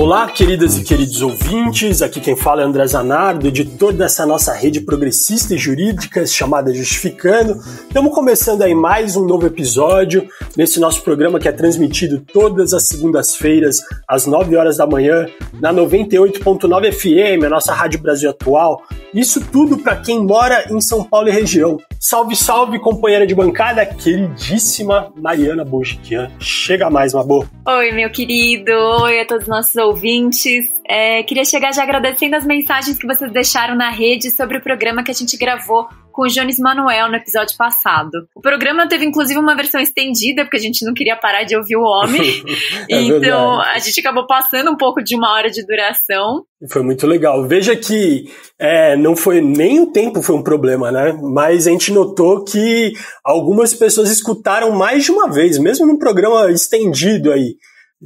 Olá, queridas e queridos ouvintes, aqui quem fala é André Zanardo, editor dessa nossa rede progressista e jurídica chamada Justificando. Estamos começando aí mais um novo episódio nesse nosso programa que é transmitido todas as segundas-feiras às 9 horas da manhã na 98.9 FM, a nossa Rádio Brasil Atual. Isso tudo para quem mora em São Paulo e região. Salve, salve, companheira de bancada, queridíssima Mariana Bojiquian. Chega mais, Mabô. Oi, meu querido. Oi a todos os nossos ouvintes. Queria chegar já agradecendo as mensagens que vocês deixaram na rede sobre o programa que a gente gravou com o Jones Manuel no episódio passado. O programa teve inclusive uma versão estendida, porque a gente não queria parar de ouvir o homem. Então a gente acabou passando um pouco de 1 hora de duração. Foi muito legal. Veja que não foi nem o tempo foi um problema, né? Mas a gente notou que algumas pessoas escutaram mais de uma vez, mesmo num programa estendido aí.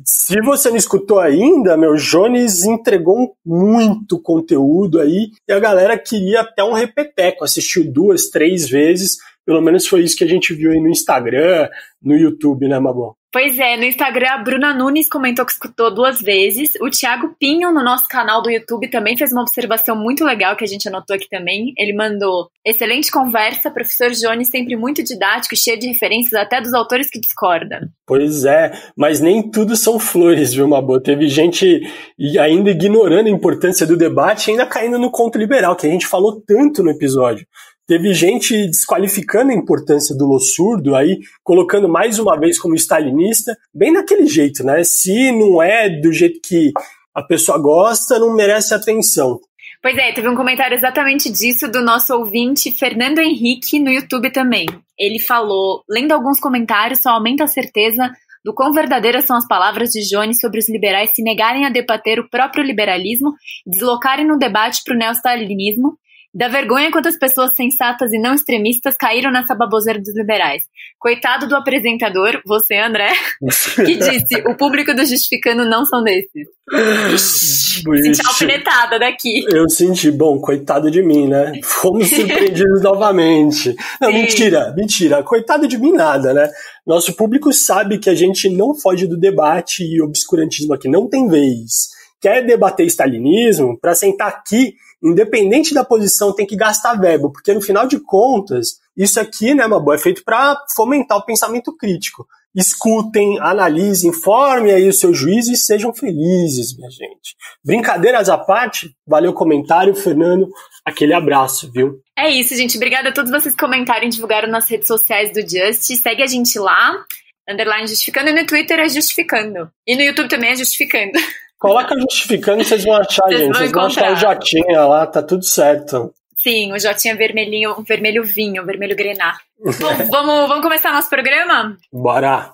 Se você não escutou ainda, meu Jones entregou muito conteúdo aí e a galera queria até um repeteco, assistiu 2, 3 vezes, pelo menos foi isso que a gente viu aí no Instagram, no YouTube, né, Mabô? Pois é, no Instagram a Bruna Nunes comentou que escutou 2 vezes, o Thiago Pinho no nosso canal do YouTube também fez uma observação muito legal que a gente anotou aqui também, ele mandou: excelente conversa, professor Jones sempre muito didático e cheio de referências até dos autores que discordam. Pois é, mas nem tudo são flores, viu, Mabô? Teve gente ainda ignorando a importância do debate e ainda caindo no conto liberal, que a gente falou tanto no episódio. Teve gente desqualificando a importância do Lossurdo, aí colocando mais uma vez como stalinista, bem daquele jeito, né? Se não é do jeito que a pessoa gosta, não merece atenção. Pois é, teve um comentário exatamente disso do nosso ouvinte Fernando Henrique no YouTube também. Ele falou: lendo alguns comentários só aumenta a certeza do quão verdadeiras são as palavras de Jones sobre os liberais se negarem a debater o próprio liberalismo e deslocarem no debate para o neostalinismo. Da vergonha quantas pessoas sensatas e não extremistas caíram nessa baboseira dos liberais. Coitado do apresentador, você, André, que disse: o público do Justificando não são desses. Senti alfinetada daqui. Eu senti, bom, coitado de mim, né? Fomos surpreendidos novamente. Não, mentira. Coitado de mim nada, né? Nosso público sabe que a gente não foge do debate e obscurantismo aqui, não tem vez. Quer debater stalinismo? Para sentar aqui, independente da posição, tem que gastar verbo, porque no final de contas, isso aqui, né, Mabô, é feito para fomentar o pensamento crítico. Escutem, analisem, formem aí o seu juízo e sejam felizes, minha gente. Brincadeiras à parte, valeu o comentário, Fernando, aquele abraço, viu? É isso, gente. Obrigada a todos vocês que comentaram e divulgaram nas redes sociais do Just. Segue a gente lá, _ Justificando, e no Twitter é Justificando. E no YouTube também é Justificando. Coloca Justificando, vocês vão achar, gente. Vocês vão achar o Jotinha lá, tá tudo certo. Sim, o Jotinha vermelhinho, vermelho vinho, vermelho grená. Bom, vamos começar nosso programa? Bora!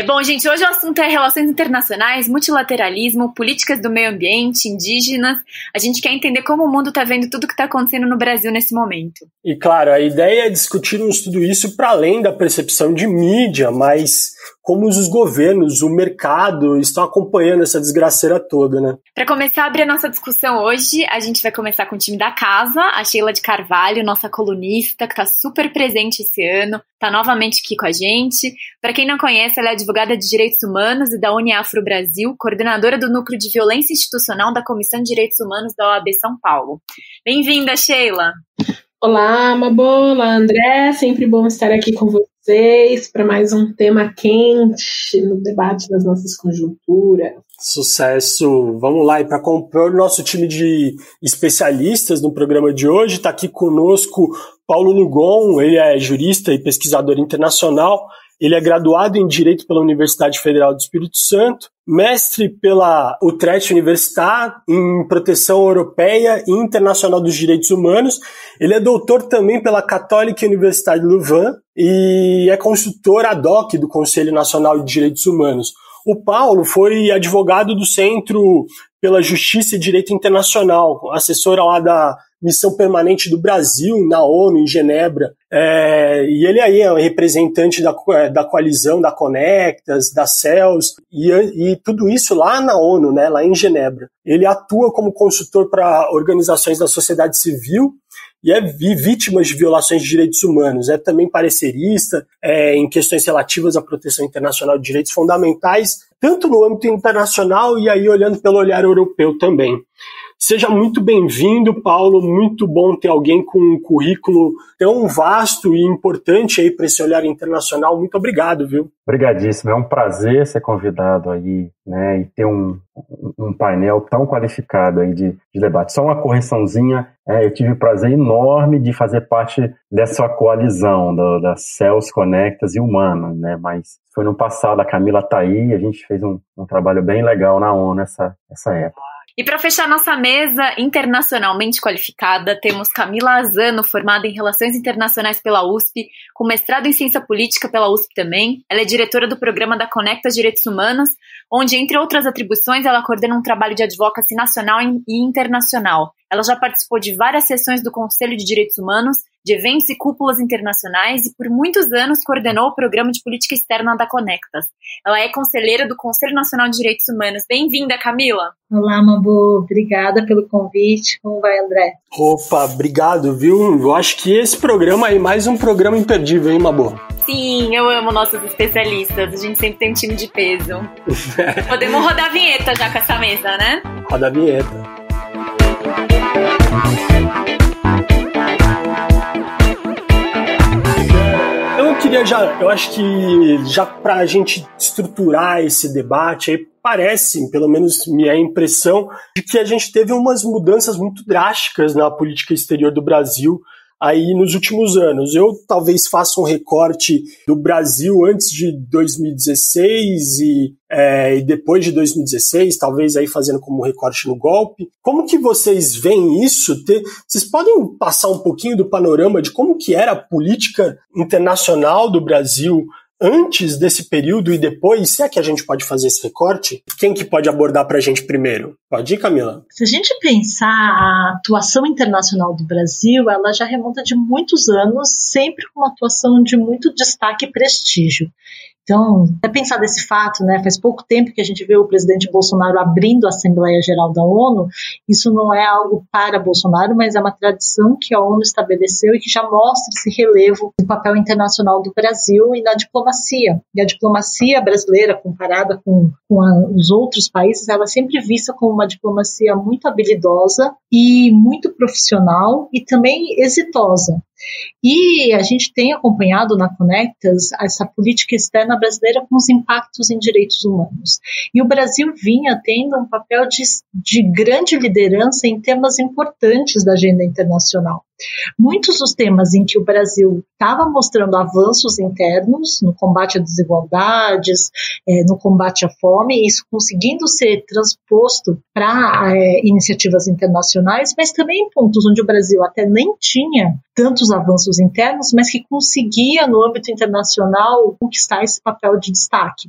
Bom, gente, hoje o assunto é relações internacionais, multilateralismo, políticas do meio ambiente, indígenas. A gente quer entender como o mundo tá vendo tudo que tá acontecendo no Brasil nesse momento. E claro, a ideia é discutirmos tudo isso para além da percepção de mídia, mas como os governos, o mercado estão acompanhando essa desgraceira toda, né? Para começar a abrir a nossa discussão hoje, a gente vai começar com o time da casa, a Sheila de Carvalho, nossa colunista, que tá super presente esse ano, tá novamente aqui com a gente. Para quem não conhece, ela é advogada de Direitos Humanos e da Uniafro Brasil, coordenadora do Núcleo de Violência Institucional da Comissão de Direitos Humanos da OAB São Paulo. Bem-vinda, Sheila! Olá, Mabô, olá, André, sempre bom estar aqui com vocês para mais um tema quente no debate das nossas conjunturas. Sucesso! Vamos lá, e para compor o nosso time de especialistas no programa de hoje, está aqui conosco Paulo Lugon, ele é jurista e pesquisador internacional. Ele é graduado em Direito pela Universidade Federal do Espírito Santo, mestre pela Utrecht Universitat em Proteção Europeia e Internacional dos Direitos Humanos. Ele é doutor também pela Catholic University Louvain e é consultor ad hoc do Conselho Nacional de Direitos Humanos. O Paulo foi advogado do Centro pela Justiça e Direito Internacional, assessora lá da Missão Permanente do Brasil na ONU, em Genebra. E ele aí é um representante da coalizão, da Conectas, da CELS, e tudo isso lá na ONU, né, lá em Genebra. Ele atua como consultor para organizações da sociedade civil e é vítima de violações de direitos humanos, é também parecerista em questões relativas à proteção internacional de direitos fundamentais, tanto no âmbito internacional e aí olhando pelo olhar europeu também. Seja muito bem-vindo, Paulo, muito bom ter alguém com um currículo tão vasto e importante aí para esse olhar internacional. Muito obrigado, viu? Obrigadíssimo, é um prazer ser convidado aí, né, e ter um painel tão qualificado aí de debate. Só uma correçãozinha, eu tive o prazer enorme de fazer parte dessa coalizão das CELS Conectas e Humana, né, mas foi no passado, a Camila está aí, a gente fez um trabalho bem legal na ONU essa época. E para fechar nossa mesa internacionalmente qualificada, temos Camila Azzano, formada em Relações Internacionais pela USP, com mestrado em Ciência Política pela USP também. Ela é diretora do programa da Conectas Direitos Humanos, onde, entre outras atribuições, ela coordena um trabalho de advocacy nacional e internacional. Ela já participou de várias sessões do Conselho de Direitos Humanos, de eventos e cúpulas internacionais e por muitos anos coordenou o programa de política externa da Conectas. Ela é conselheira do Conselho Nacional de Direitos Humanos. Bem-vinda, Camila! Olá, Mabu. Obrigada pelo convite. Como vai, André? Opa, obrigado, viu? Eu acho que esse programa aí é mais um programa imperdível, hein, Mabu? Sim, eu amo nossos especialistas. A gente sempre tem um time de peso. Podemos rodar a vinheta já com essa mesa, né? Roda a vinheta. Eu acho que já para a gente estruturar esse debate, aí parece, pelo menos minha impressão, de que a gente teve umas mudanças muito drásticas na política exterior do Brasil aí nos últimos anos. Eu talvez faça um recorte do Brasil antes de 2016 e depois de 2016, talvez aí fazendo como recorte no golpe. Como que vocês veem isso? Vocês podem passar um pouquinho do panorama de como que era a política internacional do Brasil antes desse período e depois? Se é que a gente pode fazer esse recorte, quem que pode abordar para a gente primeiro? Pode ir, Camila? Se a gente pensar a atuação internacional do Brasil, ela já remonta de muitos anos, sempre com uma atuação de muito destaque e prestígio. Então, é pensar desse fato, né? Faz pouco tempo que a gente vê o presidente Bolsonaro abrindo a Assembleia Geral da ONU. Isso não é algo para Bolsonaro, mas é uma tradição que a ONU estabeleceu e que já mostra esse relevo do papel internacional do Brasil e na diplomacia. E a diplomacia brasileira, comparada com os outros países, ela é sempre vista como uma diplomacia muito habilidosa e muito profissional e também exitosa. E a gente tem acompanhado na Conectas essa política externa brasileira com os impactos em direitos humanos. E o Brasil vinha tendo um papel de grande liderança em temas importantes da agenda internacional. Muitos dos temas em que o Brasil estava mostrando avanços internos no combate a desigualdades, no combate à fome, isso conseguindo ser transposto para iniciativas internacionais, mas também em pontos onde o Brasil até nem tinha tantos avanços internos, mas que conseguia, no âmbito internacional, conquistar esse papel de destaque.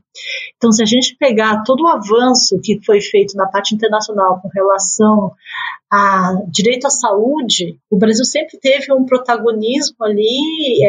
Então, se a gente pegar todo o avanço que foi feito na parte internacional com relação a direito à saúde, o Brasil sempre teve um protagonismo ali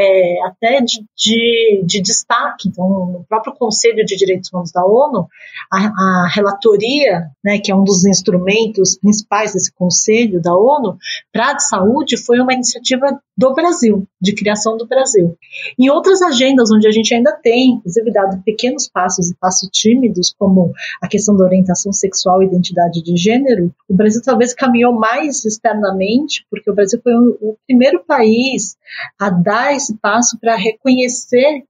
até de destaque. Então, no próprio Conselho de Direitos Humanos da ONU, a relatoria, né, que é um dos instrumentos principais desse Conselho da ONU, para a saúde, foi uma iniciativa do Brasil, de criação do Brasil. Em outras agendas onde a gente ainda tem, inclusive, dado pequenos passos e passos tímidos, como a questão da orientação sexual e identidade de gênero, o Brasil talvez caminhou mais externamente, porque o Brasil foi o primeiro país a dar esse passo para reconhecer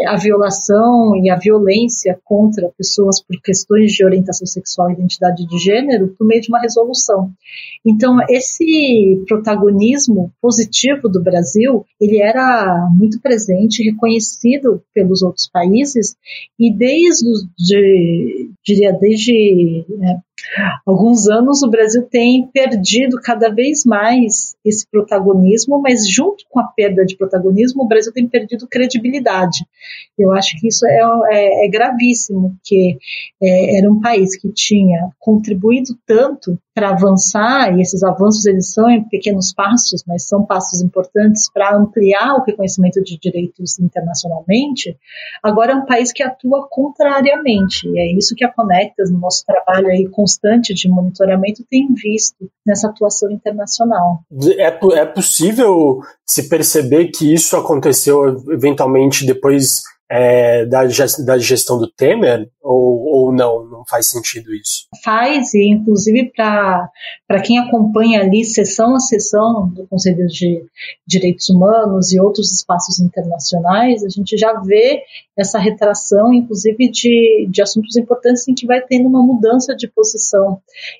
a violação e a violência contra pessoas por questões de orientação sexual e identidade de gênero por meio de uma resolução. Então, esse protagonismo positivo do Brasil, ele era muito presente, reconhecido pelos outros países, e desde alguns anos o Brasil tem perdido cada vez mais esse protagonismo, mas junto com a perda de protagonismo, o Brasil tem perdido credibilidade. Eu acho que isso é gravíssimo, porque era um país que tinha contribuído tanto para avançar, e esses avanços eles são em pequenos passos, mas são passos importantes para ampliar o reconhecimento de direitos internacionalmente. Agora é um país que atua contrariamente, e é isso que a Conectas, no nosso trabalho aí constante de monitoramento, tem visto nessa atuação internacional. É possível se perceber que isso aconteceu eventualmente depois da gestão do Temer, ou não faz sentido isso? Faz, e inclusive para quem acompanha ali sessão a sessão do Conselho de Direitos Humanos e outros espaços internacionais, a gente já vê essa retração, inclusive de assuntos importantes em que vai tendo uma mudança de posição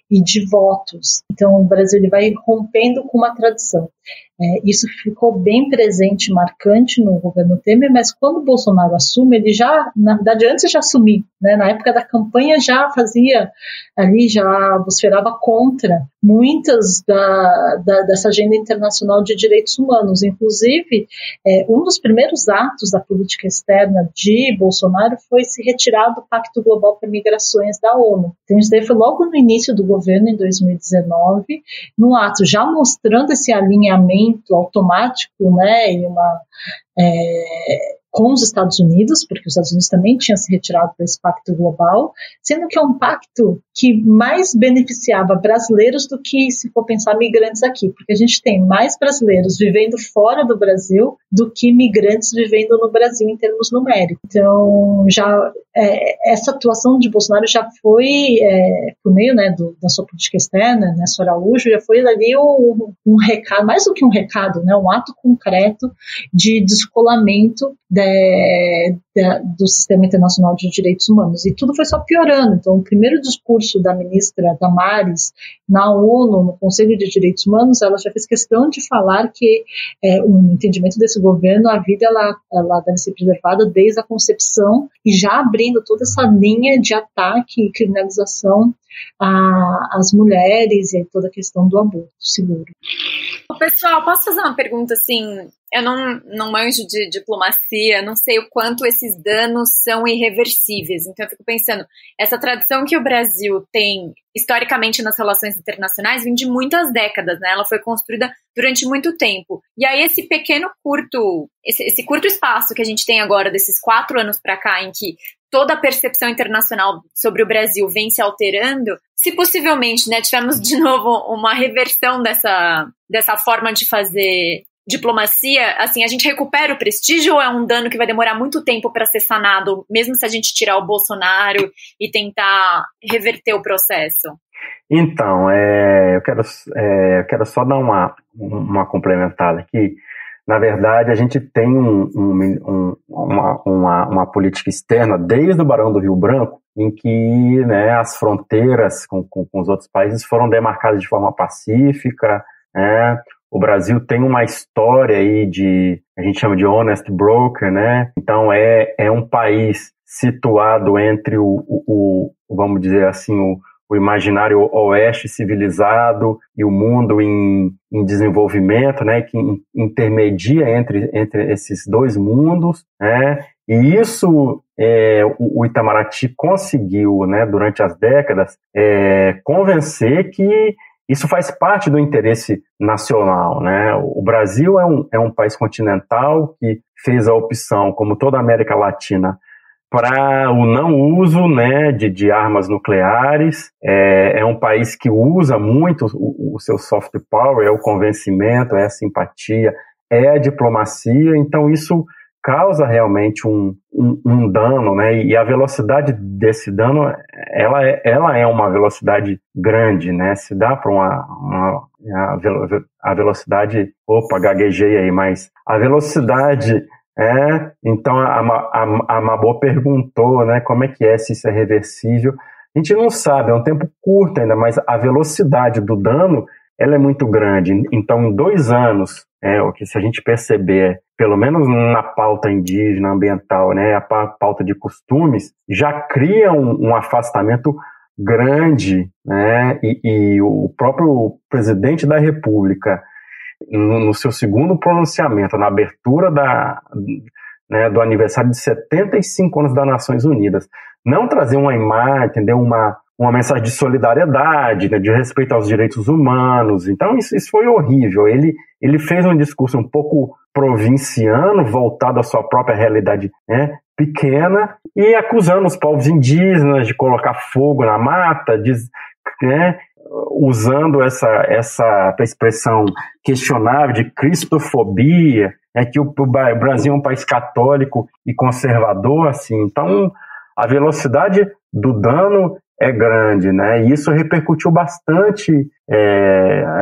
e de votos. Então o Brasil ele vai rompendo com uma tradição. Isso ficou bem presente, marcante no governo Temer, mas quando o Bolsonaro assume, ele já, na verdade, antes de assumir, né, na época da campanha já fazia ali, já vociferava contra muitas dessa agenda internacional de direitos humanos. Inclusive, um dos primeiros atos da política externa de Bolsonaro foi se retirar do Pacto Global para Migrações da ONU. Então, isso daí foi logo no início do governo, em 2019, no ato já mostrando esse alinhamento automático, né, e com os Estados Unidos, porque os Estados Unidos também tinham se retirado desse pacto global, sendo que é um pacto que mais beneficiava brasileiros do que, se for pensar, migrantes aqui, porque a gente tem mais brasileiros vivendo fora do Brasil do que migrantes vivendo no Brasil em termos numéricos. Então, essa atuação de Bolsonaro já foi, por meio, né, da sua política externa, né, Sr. Araújo, já foi ali um recado, mais do que um recado, né, um ato concreto de descolamento do Sistema Internacional de Direitos Humanos. E tudo foi só piorando. Então, o primeiro discurso da ministra Damares na ONU, no Conselho de Direitos Humanos, ela já fez questão de falar que no entendimento desse governo, a vida ela deve ser preservada desde a concepção, e já abrindo toda essa linha de ataque e criminalização às mulheres e toda a questão do aborto seguro. Pessoal, posso fazer uma pergunta assim? Eu não manjo de diplomacia, não sei o quanto esses danos são irreversíveis. Então eu fico pensando, essa tradição que o Brasil tem historicamente nas relações internacionais vem de muitas décadas, né? Ela foi construída durante muito tempo. E aí esse curto espaço que a gente tem agora, desses 4 anos para cá, em que toda a percepção internacional sobre o Brasil vem se alterando, se possivelmente, né, tivermos de novo uma reversão dessa forma de fazer diplomacia, assim, a gente recupera o prestígio ou é um dano que vai demorar muito tempo para ser sanado, mesmo se a gente tirar o Bolsonaro e tentar reverter o processo? Então, eu quero só dar uma complementada aqui. Na verdade, a gente tem uma política externa desde o Barão do Rio Branco, em que, né, as fronteiras com os outros países foram demarcadas de forma pacífica, né? O Brasil tem uma história aí a gente chama de honest broker, né? Então é um país situado entre vamos dizer assim, o imaginário oeste civilizado e o mundo em desenvolvimento, né, que intermedia entre esses dois mundos, né, e isso o Itamaraty conseguiu, né, durante as décadas, convencer que isso faz parte do interesse nacional, né? O Brasil é um país continental que fez a opção, como toda a América Latina, para o não uso, né, de armas nucleares. É um país que usa muito o seu soft power, é o convencimento, é a simpatia, é a diplomacia. Então isso causa realmente um dano, né? E a velocidade desse dano, ela é uma velocidade grande, né? Se dá para a velocidade, gaguejei aí, mas a velocidade então a Mabô perguntou, né, como é que se isso é reversível. A gente não sabe, é um tempo curto ainda, mas a velocidade do dano, ela é muito grande. Então, em 2 anos, o que se a gente perceber, pelo menos na pauta indígena, ambiental, né, a pauta de costumes, já cria um afastamento grande, né, e o próprio presidente da República, no seu segundo pronunciamento, na abertura né, do aniversário de 75 anos das Nações Unidas. Não trazer uma imagem, entendeu? Uma mensagem de solidariedade, né, de respeito aos direitos humanos. Então isso foi horrível. Ele fez um discurso um pouco provinciano, voltado à sua própria realidade, né, pequena, e acusando os povos indígenas de colocar fogo na mata, né, usando essa expressão questionável de cristofobia, que o Brasil é um país católico e conservador, assim. Então a velocidade do dano é grande, né? E isso repercutiu bastante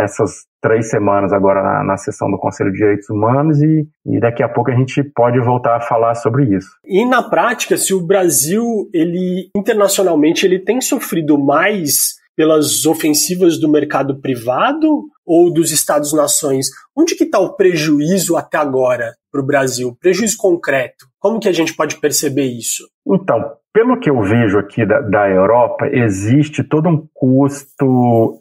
essas 3 semanas agora na sessão do Conselho de Direitos Humanos e daqui a pouco a gente pode voltar a falar sobre isso. E na prática, se o Brasil, internacionalmente, ele tem sofrido mais pelas ofensivas do mercado privado ou dos Estados-nações? Onde que está o prejuízo até agora para o Brasil? Prejuízo concreto. Como que a gente pode perceber isso? Então, pelo que eu vejo aqui da Europa, existe todo um custo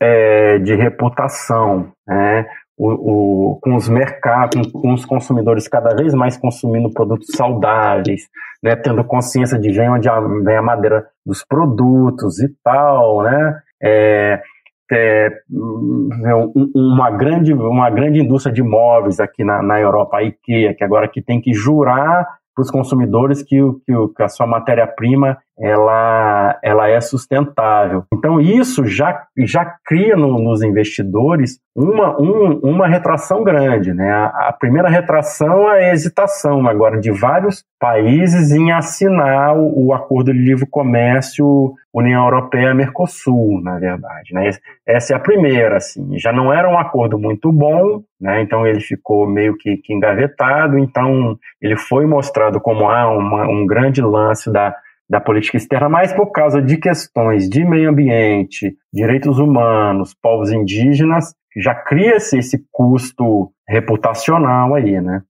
de reputação, né? Com os mercados, com os consumidores cada vez mais consumindo produtos saudáveis, né? Tendo consciência de onde vem a madeira dos produtos e tal, né? Uma grande indústria de móveis aqui na Europa, a IKEA, que agora que tem que jurar para os consumidores que a sua matéria-prima ela é sustentável. Então isso já cria nos investidores uma retração grande, né? A primeira retração é a hesitação agora de vários países em assinar o Acordo de Livre Comércio União Europeia-Mercosul, na verdade, né? Essa é a primeira, assim. Já não era um acordo muito bom, né? Então ele ficou meio que engavetado, então ele foi mostrado como um grande lance da política externa, mas por causa de questões de meio ambiente, direitos humanos, povos indígenas, já cria-se esse custo reputacional aí, né?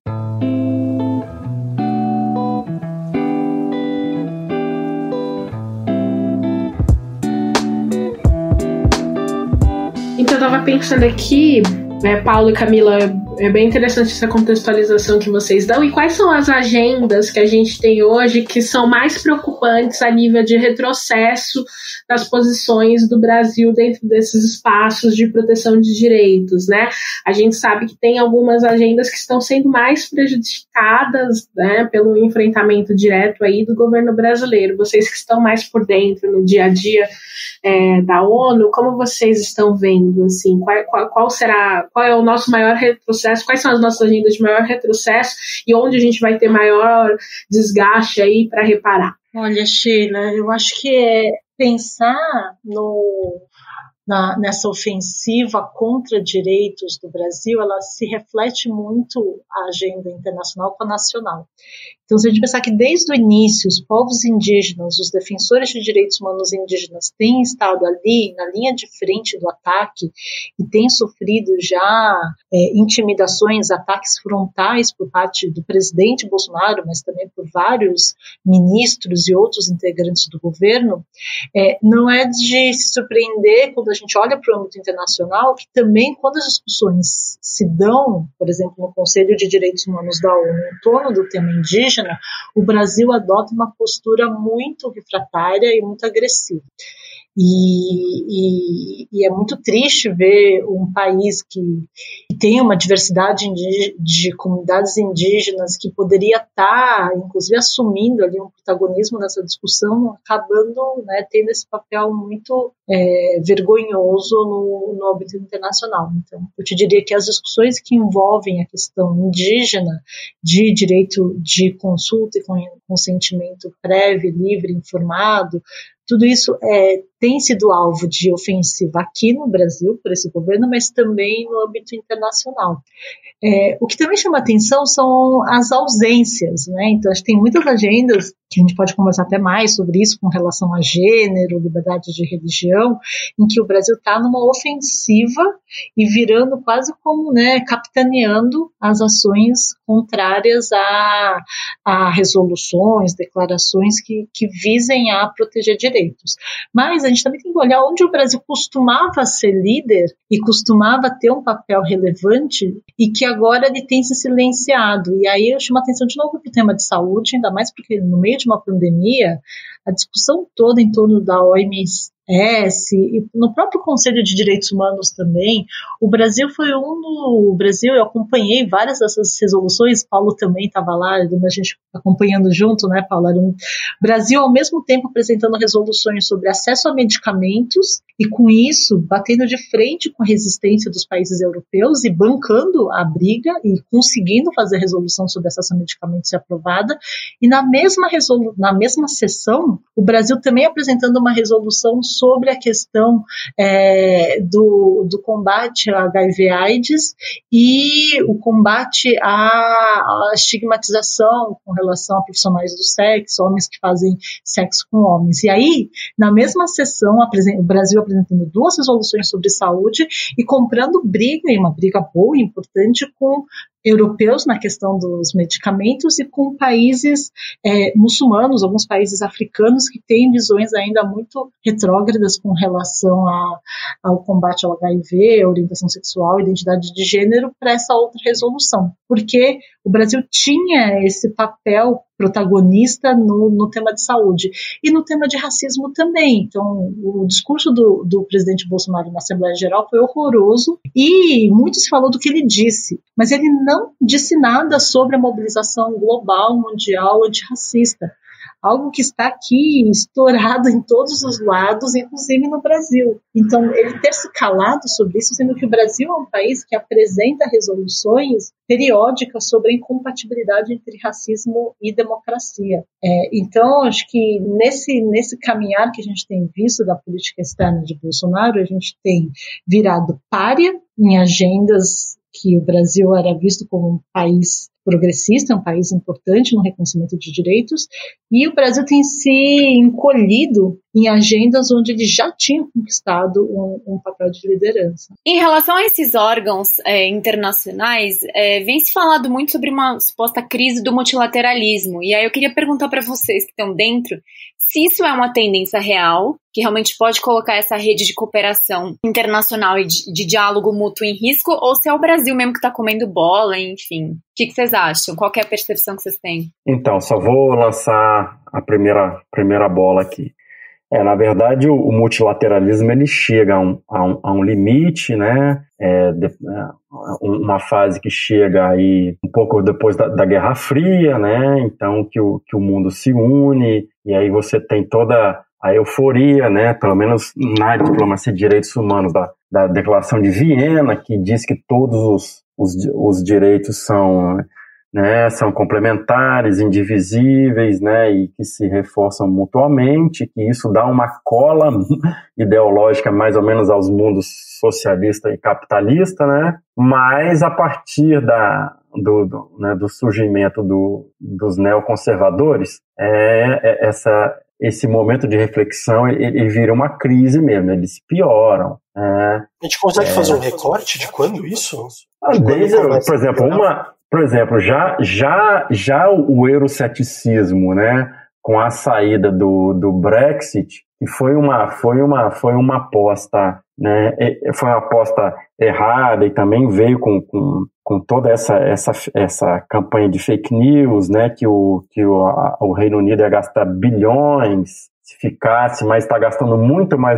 Então eu estava pensando aqui, Paulo e Camila, é bem interessante essa contextualização que vocês dão. E quais são as agendas que a gente tem hoje que são mais preocupantes a nível de retrocesso das posições do Brasil dentro desses espaços de proteção de direitos, né? A gente sabe que tem algumas agendas que estão sendo mais prejudicadas, né, pelo enfrentamento direto aí do governo brasileiro. Vocês que estão mais por dentro no dia a dia da ONU, como vocês estão vendo, assim, qual é o nosso maior retrocesso, quais são as nossas agendas de maior retrocesso e onde a gente vai ter maior desgaste aí para reparar? Olha, Sheila, eu acho que pensar nessa ofensiva contra direitos do Brasil, ela se reflete muito a agenda internacional com a nacional. Então, se a gente pensar que desde o início os povos indígenas, os defensores de direitos humanos indígenas têm estado ali na linha de frente do ataque e têm sofrido já intimidações, ataques frontais por parte do presidente Bolsonaro, mas também por vários ministros e outros integrantes do governo, não é de se surpreender quando a gente olha para o âmbito internacional que também quando as discussões se dão, por exemplo, no Conselho de Direitos Humanos da ONU em torno do tema indígena, o Brasil adota uma postura muito refratária e muito agressiva. E é muito triste ver um país que tem uma diversidade de comunidades indígenas que poderia estar, inclusive, assumindo ali um protagonismo nessa discussão, acabando, né, tendo esse papel muito vergonhoso no âmbito internacional. Então, eu te diria que as discussões que envolvem a questão indígena, de direito de consulta e consentimento prévio, livre, informado, tudo isso tem sido alvo de ofensiva aqui no Brasil, por esse governo, mas também no âmbito internacional. O que também chama atenção são as ausências, né? Então, a gente tem muitas agendas que a gente pode conversar até mais sobre isso com relação a gênero, liberdade de religião, em que o Brasil está numa ofensiva e virando quase como, né, capitaneando as ações contrárias a resoluções, declarações que visem a proteger direitos. Mas a gente também tem que olhar onde o Brasil costumava ser líder e costumava ter um papel relevante e que agora ele tem se silenciado. E aí eu chamo a atenção de novo para o tema de saúde, ainda mais porque no meio de uma pandemia, a discussão toda em torno da OMS e no próprio Conselho de Direitos Humanos também, o Brasil eu acompanhei várias dessas resoluções, Paulo também estava lá, a gente acompanhando junto, né, Paulo? O Brasil, ao mesmo tempo, apresentando resoluções sobre acesso a medicamentos e, com isso, batendo de frente com a resistência dos países europeus e bancando a briga e conseguindo fazer resolução sobre acesso a medicamentos ser aprovada, e na mesma sessão, o Brasil também apresentando uma resolução sobre a questão do combate a HIV/AIDS e o combate à estigmatização com relação a profissionais do sexo, homens que fazem sexo com homens. E aí, na mesma sessão, o Brasil apresentando 2 resoluções sobre saúde e comprando briga, e uma briga boa e importante, com europeus na questão dos medicamentos e com países muçulmanos, alguns países africanos que têm visões ainda muito retrógradas com relação ao combate ao HIV, orientação sexual, identidade de gênero, para essa outra resolução. Porque o Brasil tinha esse papel protagonista no tema de saúde e no tema de racismo também. Então, o discurso do presidente Bolsonaro na Assembleia Geral foi horroroso e muito se falou do que ele disse, mas ele não disse nada sobre a mobilização global, mundial, antirracista. Algo que está aqui estourado em todos os lados, inclusive no Brasil. Então, ele ter se calado sobre isso, sendo que o Brasil é um país que apresenta resoluções periódicas sobre a incompatibilidade entre racismo e democracia. Então, acho que nesse caminhar que a gente tem visto da política externa de Bolsonaro, a gente tem virado pária em agendas que o Brasil era visto como um país progressista, um país importante no reconhecimento de direitos, e o Brasil tem se encolhido em agendas onde ele já tinha conquistado um papel de liderança. Em relação a esses órgãos internacionais, vem se falado muito sobre uma suposta crise do multilateralismo, e aí eu queria perguntar para vocês que estão dentro, se isso é uma tendência real, que realmente pode colocar essa rede de cooperação internacional e de diálogo mútuo em risco, ou se é o Brasil mesmo que está comendo bola, enfim. O que vocês acham? Qual que é a percepção que vocês têm? Então, só vou lançar a primeira bola aqui. Na verdade, o multilateralismo ele chega a um limite, né? Uma fase que chega aí um pouco depois da Guerra Fria, né? Então que o mundo se une e aí você tem toda a euforia, né? Pelo menos na diplomacia de direitos humanos da Declaração de Viena, que diz que todos os direitos são complementares, indivisíveis, né, e que se reforçam mutuamente, que isso dá uma cola ideológica mais ou menos aos mundos socialista e capitalista, né, mas a partir do surgimento dos neoconservadores, esse momento de reflexão ele vira uma crise mesmo, eles pioram. A gente consegue fazer um recorte de quando isso? Por exemplo, já o euroceticismo, né, com a saída do Brexit, que foi uma aposta, né, foi uma aposta errada e também veio com toda essa campanha de fake news, né, que o Reino Unido ia gastar bilhões se ficasse, mas está gastando muito mais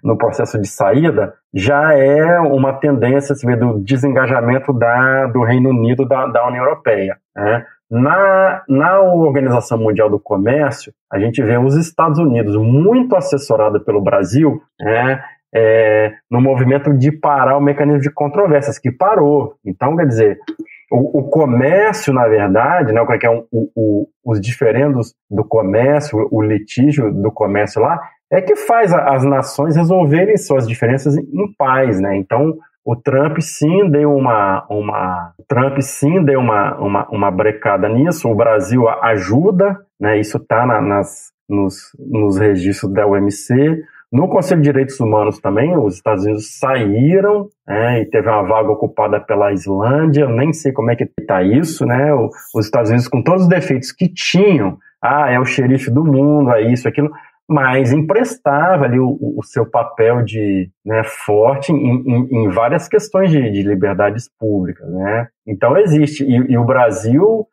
no processo de saída, já é uma tendência do desengajamento do Reino Unido da União Europeia, né? Na Organização Mundial do Comércio, a gente vê os Estados Unidos muito assessorado pelo Brasil, né, no movimento de parar o mecanismo de controvérsias, que parou. Então, quer dizer, o comércio, na verdade, né, os diferendos do comércio, o litígio do comércio lá, é que faz as nações resolverem suas diferenças em paz, né? Então, o Trump sim deu uma brecada nisso. O Brasil ajuda, né? Isso está nos registros da OMC. No Conselho de Direitos Humanos também, os Estados Unidos saíram, né, e teve uma vaga ocupada pela Islândia. Eu nem sei como é que está isso, né? Os Estados Unidos, com todos os defeitos que tinham, é o xerife do mundo, é isso, aquilo, mas emprestava ali o seu papel forte em várias questões de liberdades públicas, né? Então existe, e o Brasil,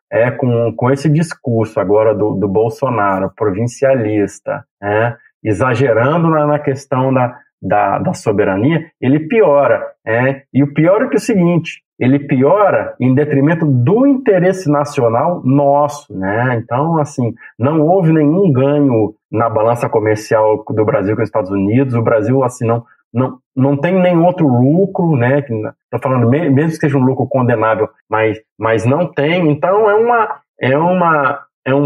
com esse discurso agora do Bolsonaro, provincialista, né, exagerando na questão da soberania, ele piora. E o pior é que é o seguinte, ele piora em detrimento do interesse nacional nosso, né? Então, assim, não houve nenhum ganho na balança comercial do Brasil com os Estados Unidos. O Brasil, assim, não tem nenhum outro lucro, né? Estou falando, mesmo que seja um lucro condenável, mas não tem. Então, é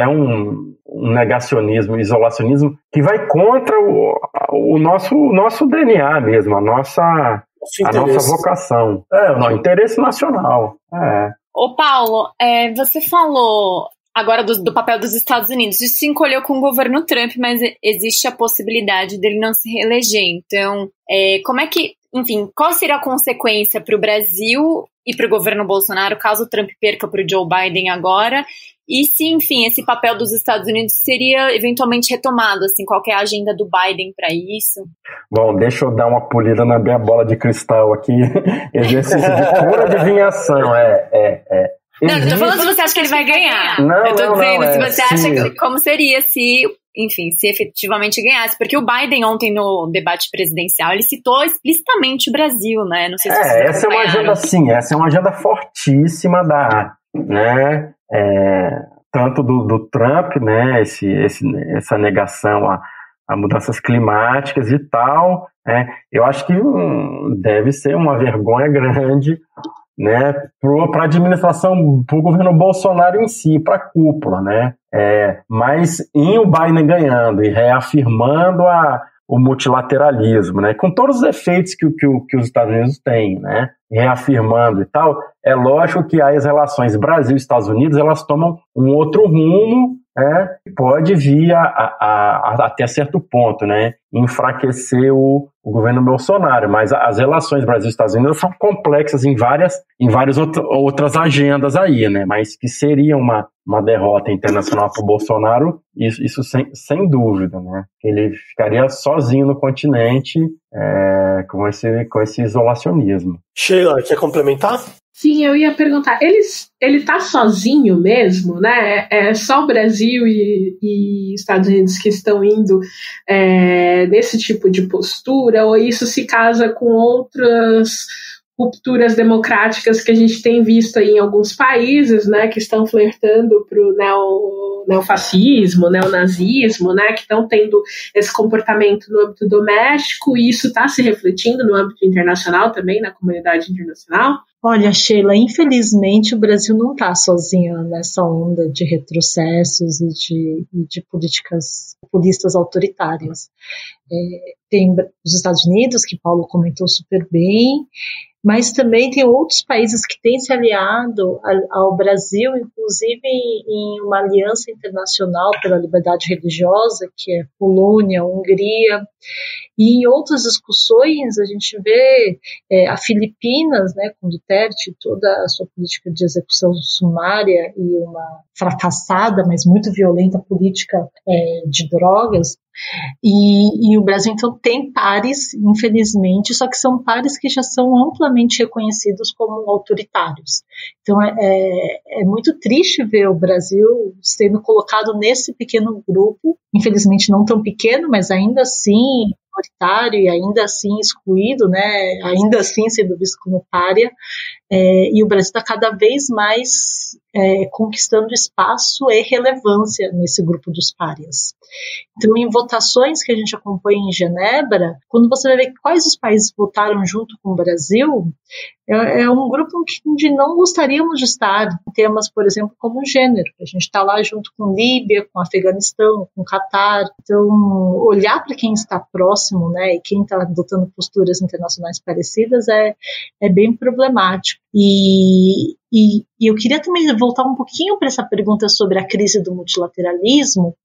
um negacionismo, isolacionismo que vai contra o nosso DNA mesmo, a nossa vocação. O interesse nacional. Ô Paulo, você falou agora do papel dos Estados Unidos. Isso se encolheu com o governo Trump, mas existe a possibilidade dele não se reeleger. Então, como é que, enfim, qual seria a consequência para o Brasil e para o governo Bolsonaro caso o Trump perca para o Joe Biden agora? E se, enfim, esse papel dos Estados Unidos seria eventualmente retomado, assim, qual que é a agenda do Biden para isso? Bom, deixa eu dar uma polida na minha bola de cristal aqui. Exercício de pura adivinhação, Não, não tô falando se você acha que ele vai ganhar. Eu tô dizendo se você acha como seria se efetivamente ganhasse. Porque o Biden ontem no debate presidencial, ele citou explicitamente o Brasil, né? Não sei se vocês essa é uma agenda, sim, essa é uma agenda fortíssima né? Tanto do Trump, né? Essa negação a mudanças climáticas e tal. Eu acho que deve ser uma vergonha grande, né, para a administração, para o governo Bolsonaro em si, para a cúpula, né? Mas em o Biden ganhando e reafirmando o multilateralismo, né, com todos os efeitos que os Estados Unidos têm, né, reafirmando e tal, é lógico que as relações Brasil e Estados Unidos, elas tomam um outro rumo, pode vir até certo ponto, né, enfraquecer o governo Bolsonaro, mas as relações Brasil e Estados Unidos são complexas em várias outras agendas aí, né, mas que seria uma derrota internacional para o Bolsonaro, isso sem dúvida, né, ele ficaria sozinho no continente com esse isolacionismo. Sheila, quer complementar? Sim, eu ia perguntar, ele tá sozinho mesmo, né? É só o Brasil e Estados Unidos que estão indo nesse tipo de postura, ou isso se casa com outras rupturas democráticas que a gente tem visto aí em alguns países, né, que estão flertando para o neofascismo, neonazismo, né, que estão tendo esse comportamento no âmbito doméstico, e isso está se refletindo no âmbito internacional também, na comunidade internacional? Olha, Sheila, infelizmente o Brasil não está sozinho nessa onda de retrocessos e de políticas populistas autoritárias. Tem os Estados Unidos, que Paulo comentou super bem, mas também tem outros países que têm se aliado ao Brasil, inclusive em uma aliança internacional pela liberdade religiosa, que é Polônia, Hungria, e em outras discussões a gente vê a Filipinas, né, com Duterte, toda a sua política de execução sumária e uma fracassada, mas muito violenta política de drogas. E o Brasil, então, tem pares, infelizmente, só que são pares que já são amplamente reconhecidos como autoritários. Então, é muito triste ver o Brasil sendo colocado nesse pequeno grupo, infelizmente não tão pequeno, mas ainda assim autoritário e ainda assim excluído, né? Ainda assim sendo visto como pária. E o Brasil está cada vez mais conquistando espaço e relevância nesse grupo dos párias. Então, em votações que a gente acompanha em Genebra, quando você vai ver quais os países votaram junto com o Brasil, é um grupo onde não gostaríamos de estar, em temas, por exemplo, como gênero. A gente está lá junto com Líbia, com Afeganistão, com Catar. Então, olhar para quem está próximo próximo, né, e quem está adotando posturas internacionais parecidas é bem problemático. E eu queria também voltar um pouquinho para essa pergunta sobre a crise do multilateralismo,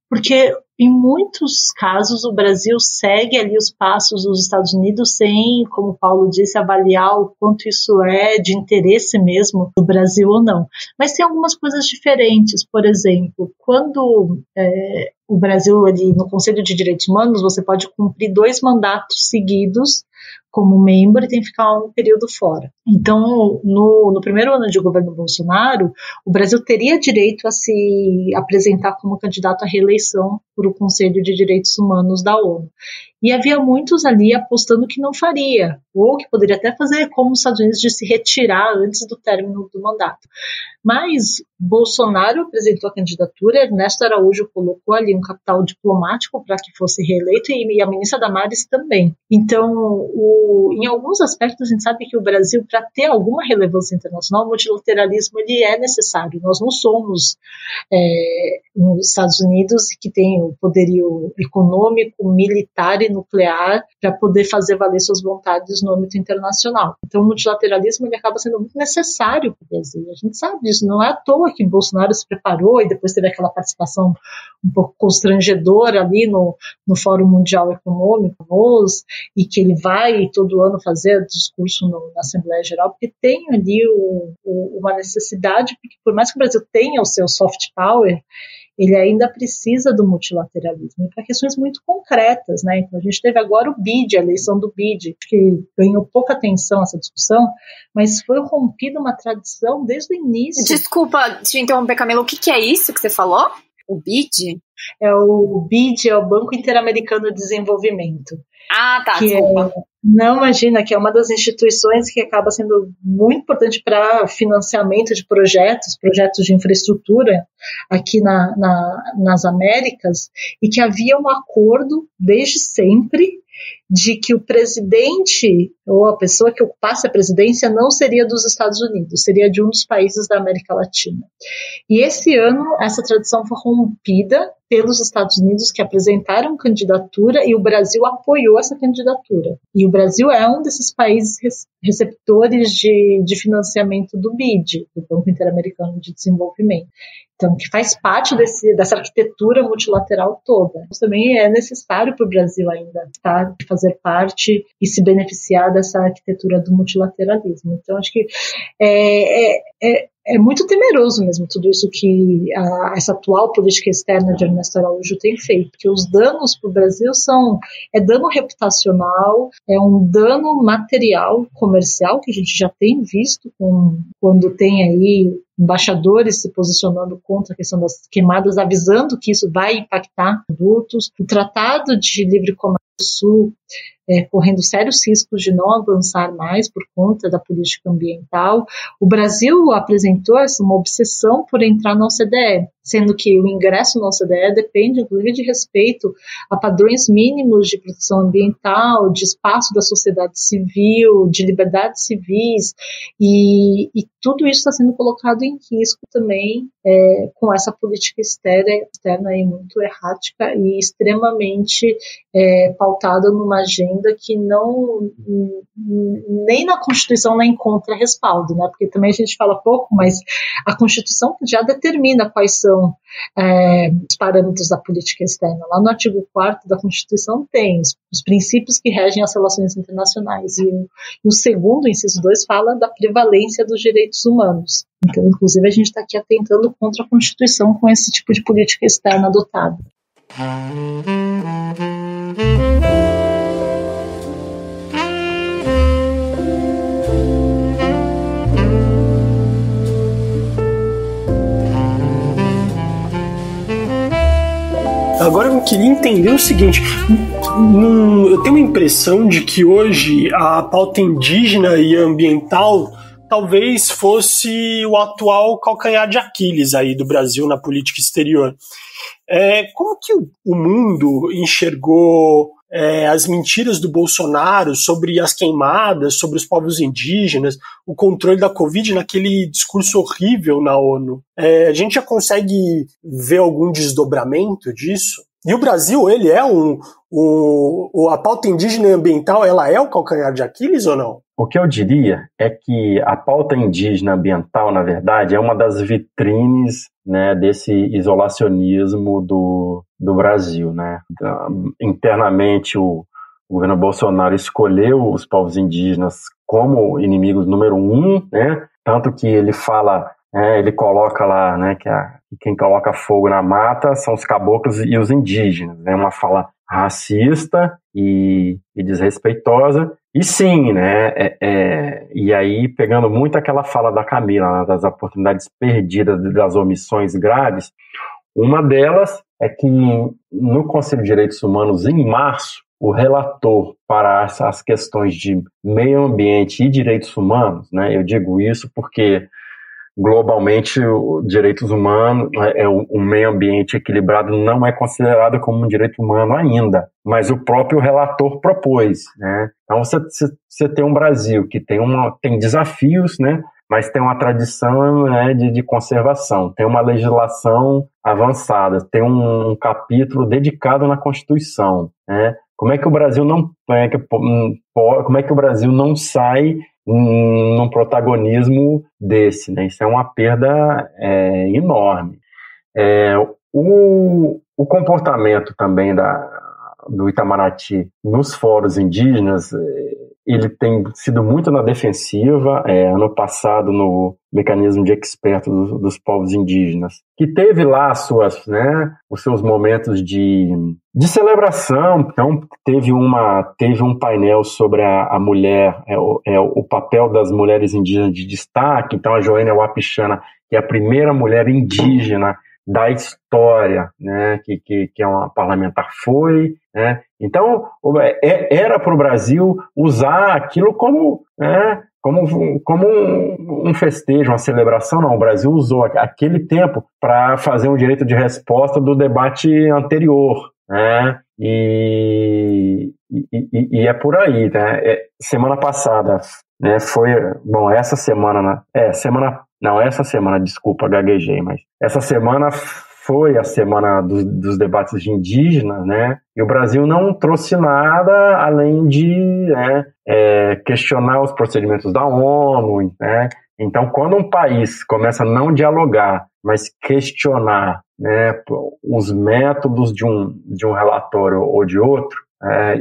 porque em muitos casos o Brasil segue ali os passos dos Estados Unidos sem, como o Paulo disse, avaliar o quanto isso é de interesse mesmo do Brasil ou não. Mas tem algumas coisas diferentes. Por exemplo, quando o Brasil ali no Conselho de Direitos Humanos, você pode cumprir 2 mandatos seguidos como membro e tem que ficar um período fora. Então, no primeiro ano de governo Bolsonaro, o Brasil teria direito a se apresentar como candidato à reeleição para o Conselho de Direitos Humanos da ONU. E havia muitos ali apostando que não faria, ou que poderia até fazer como os Estados Unidos de se retirar antes do término do mandato. Mas Bolsonaro apresentou a candidatura, Ernesto Araújo colocou ali um capital diplomático para que fosse reeleito e a ministra Damares também. Então, em alguns aspectos, a gente sabe que o Brasil, para ter alguma relevância internacional, o multilateralismo ele é necessário. Nós não somos nos Estados Unidos, que tem o poderio econômico, militar e nuclear para poder fazer valer suas vontades no âmbito internacional. Então, o multilateralismo ele acaba sendo muito necessário para o Brasil. A gente sabe disso. Não é à toa que Bolsonaro se preparou e depois teve aquela participação um pouco constrangedora ali no Fórum Mundial Econômico, e que ele vai todo ano fazer discurso na Assembleia Geral, porque tem ali uma necessidade, porque por mais que o Brasil tenha o seu soft power, ele ainda precisa do multilateralismo para questões muito concretas, né? Então a gente teve agora o BID, a eleição do BID, que ganhou pouca atenção essa discussão, mas foi rompida uma tradição desde o início. Desculpa te interromper, Camila, o que é isso que você falou? O BID? O BID é o Banco Interamericano de Desenvolvimento. Ah, tá, desculpa. Não, imagina, que é uma das instituições que acaba sendo muito importante para financiamento de projetos de infraestrutura aqui nas Américas, e que havia um acordo desde sempre de que o presidente ou a pessoa que ocupasse a presidência não seria dos Estados Unidos, seria de um dos países da América Latina. E esse ano essa tradição foi rompida pelos Estados Unidos, que apresentaram candidatura, e o Brasil apoiou essa candidatura. E o Brasil é um desses países receptores de financiamento do BID, do Banco Interamericano de Desenvolvimento. Então, que faz parte dessa arquitetura multilateral toda. Isso também é necessário para o Brasil ainda fazer parte e se beneficiar dessa arquitetura do multilateralismo. Então, acho que é muito temeroso mesmo tudo isso que essa atual política externa de Ernesto Araújo tem feito, porque os danos para o Brasil é dano reputacional, é um dano material, comercial, que a gente já tem visto quando tem aí embaixadores se posicionando contra a questão das queimadas, avisando que isso vai impactar produtos. O Tratado de Livre Comércio do Sul correndo sérios riscos de não avançar mais por conta da política ambiental. O Brasil apresentou uma obsessão por entrar na OCDE, sendo que o ingresso na OCDE depende, inclusive, de respeito a padrões mínimos de proteção ambiental, de espaço da sociedade civil, de liberdades civis, e tudo isso está sendo colocado em risco também com essa política externa aí muito errática e extremamente pautada numa agenda que nem na Constituição não encontra respaldo, né? Porque também a gente fala pouco, mas a Constituição já determina quais são os parâmetros da política externa. Lá no artigo 4º da Constituição tem os princípios que regem as relações internacionais, e o segundo, inciso 2, fala da prevalência dos direitos humanos. Então, inclusive, a gente está aqui atentando contra a Constituição com esse tipo de política externa adotada. Agora eu queria entender o seguinte, eu tenho uma impressão de que hoje a pauta indígena e ambiental talvez fosse o atual calcanhar de Aquiles aí do Brasil na política exterior. Como que o mundo enxergou as mentiras do Bolsonaro sobre as queimadas, sobre os povos indígenas, o controle da Covid naquele discurso horrível na ONU? A gente já consegue ver algum desdobramento disso? E o Brasil, ele é a pauta indígena e ambiental, ela é o calcanhar de Aquiles ou não? O que eu diria é que a pauta indígena ambiental, na verdade, é uma das vitrines, né, desse isolacionismo do Brasil, né? Internamente, o governo Bolsonaro escolheu os povos indígenas como inimigos número 1, né? Tanto que ele fala, ele coloca lá, né, que quem coloca fogo na mata são os caboclos e os indígenas, né? Uma fala racista e desrespeitosa. E sim, né? E aí, pegando muito aquela fala da Camila, né, das oportunidades perdidas, das omissões graves, uma delas é que no Conselho de Direitos Humanos, em março, o relator para as questões de meio ambiente e direitos humanos, né? Eu digo isso porque globalmente, os direitos humanos, o meio ambiente equilibrado não é considerado como um direito humano ainda, mas o próprio relator propôs, né? Então, você tem um Brasil que tem desafios, né? Mas tem uma tradição, né, de conservação, tem uma legislação avançada, tem um capítulo dedicado na Constituição, né? Como é que o Brasil não sai num protagonismo desse, né? Isso é uma perda enorme. O comportamento também do Itamaraty nos fóruns indígenas, ele tem sido muito na defensiva. Ano passado, no mecanismo de expertos dos povos indígenas, que teve lá os seus momentos de celebração. Então, teve um painel sobre a mulher, o papel das mulheres indígenas de destaque. Então, a Joênia Wapichana, que é a primeira mulher indígena da história, né, que é uma parlamentar, foi, né? Então, era para o Brasil usar aquilo como um festejo, uma celebração. Não, o Brasil usou aquele tempo para fazer um direito de resposta do debate anterior, né? E é por aí, né? Semana passada, né, essa semana, desculpa, gaguejei, mas essa semana foi a semana dos debates de indígenas, né? E o Brasil não trouxe nada além de questionar os procedimentos da ONU, né? Então, quando um país começa a não dialogar, mas questionar, né, os métodos de um relatório ou de outro,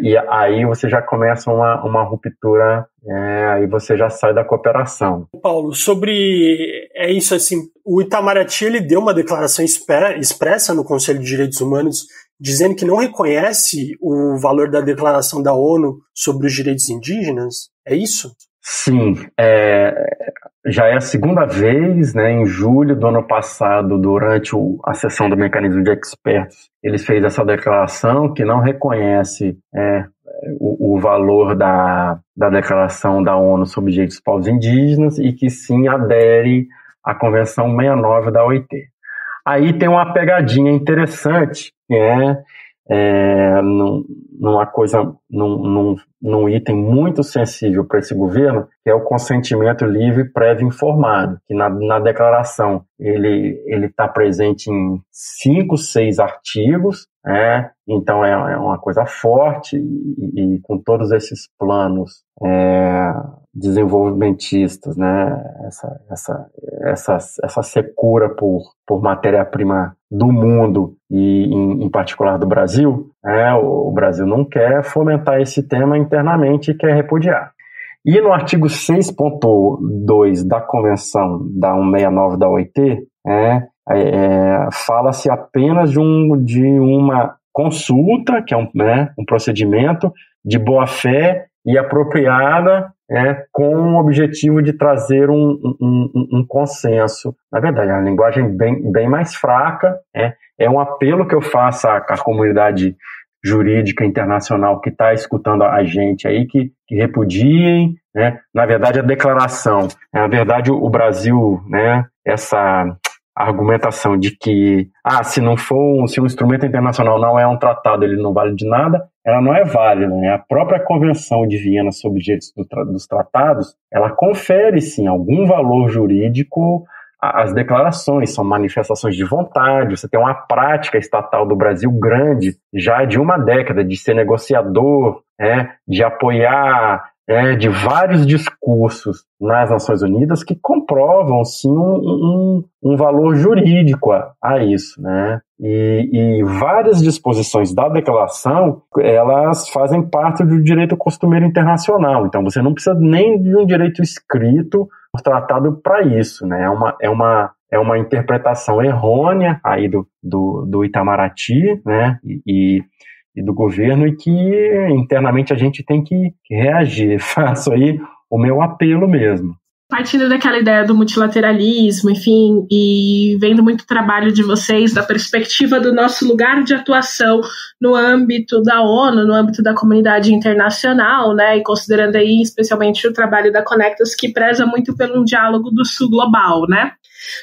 e aí você já começa uma ruptura, aí você já sai da cooperação. Paulo, sobre isso, assim, o Itamaraty, ele deu uma declaração expressa no Conselho de Direitos Humanos dizendo que não reconhece o valor da declaração da ONU sobre os direitos indígenas. É isso? Sim, já é a segunda vez, né? Em julho do ano passado, durante a sessão do mecanismo de expertos, ele fez essa declaração que não reconhece o valor da declaração da ONU sobre direitos dos povos indígenas e que sim adere à Convenção 69 da OIT. Aí tem uma pegadinha interessante, que num item muito sensível para esse governo, que é o consentimento livre prévio informado, que na declaração ele está presente em 5, 6 artigos, então é uma coisa forte e com todos esses planos desenvolvimentistas, né? Essa secura por matéria-prima do mundo e em particular do Brasil, o Brasil não quer fomentar esse tema internamente e quer repudiar. E no artigo 6.2 da Convenção da 169 da OIT, fala-se apenas de uma consulta, que é um procedimento de boa-fé e apropriada, com o objetivo de trazer um consenso. Na verdade, é uma linguagem bem mais fraca, é um apelo que eu faço à comunidade jurídica internacional que está escutando a gente aí, que repudiem, né? Na verdade, a declaração, na verdade, o Brasil, né, essa argumentação de que se um instrumento internacional não é um tratado, ele não vale de nada, ela não é válida, né? A própria Convenção de Viena sobre os direitos dos tratados, ela confere, sim, algum valor jurídico as declarações, são manifestações de vontade. Você tem uma prática estatal do Brasil grande, já de uma década, de ser negociador, de apoiar, de vários discursos nas Nações Unidas que comprovam, sim, um valor jurídico a isso, né? E várias disposições da declaração, elas fazem parte do direito costumeiro internacional. Então, você não precisa nem de um direito escrito tratado para isso, né? É uma interpretação errônea aí do Itamaraty, né? E do governo, e que internamente a gente tem que reagir. Faço aí o meu apelo mesmo. Partindo daquela ideia do multilateralismo, enfim, e vendo muito trabalho de vocês, da perspectiva do nosso lugar de atuação no âmbito da ONU, no âmbito da comunidade internacional, né, e considerando aí especialmente o trabalho da Conectas, que preza muito pelo diálogo do Sul global, né?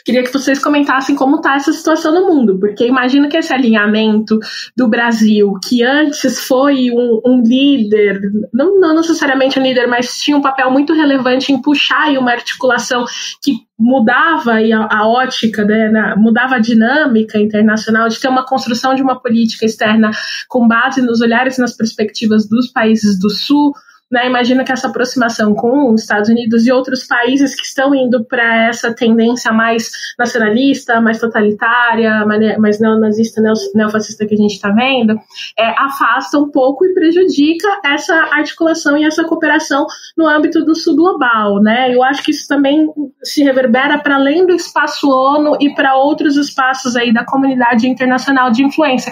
Queria que vocês comentassem como está essa situação no mundo, porque imagino que esse alinhamento do Brasil, que antes foi um líder, não necessariamente um líder, mas tinha um papel muito relevante em puxar aí uma articulação que mudava a ótica, né, mudava a dinâmica internacional, de ter uma construção de uma política externa com base nos olhares e nas perspectivas dos países do Sul. Né, imagino que essa aproximação com os Estados Unidos e outros países que estão indo para essa tendência mais nacionalista, mais totalitária, mais neonazista, neofascista que a gente está vendo, afasta um pouco e prejudica essa articulação e essa cooperação no âmbito do Sul global. Né? Eu acho que isso também se reverbera para além do espaço ONU e para outros espaços aí da comunidade internacional de influência.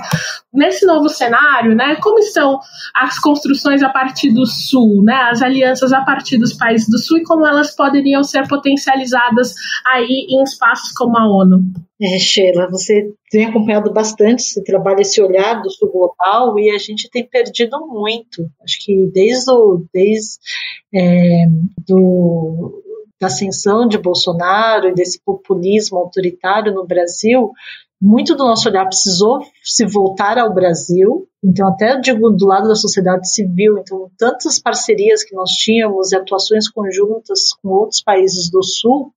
Nesse novo cenário, né, como estão as construções a partir do Sul? Né, as alianças a partir dos países do Sul e como elas poderiam ser potencializadas aí em espaços como a ONU. Sheila, você tem acompanhado bastante esse trabalho, esse olhar do Sul global, e a gente tem perdido muito. Acho que desde da ascensão de Bolsonaro e desse populismo autoritário no Brasil, muito do nosso olhar precisou se voltar ao Brasil. Então, até eu digo do lado da sociedade civil, então, tantas parcerias que nós tínhamos e atuações conjuntas com outros países do Sul,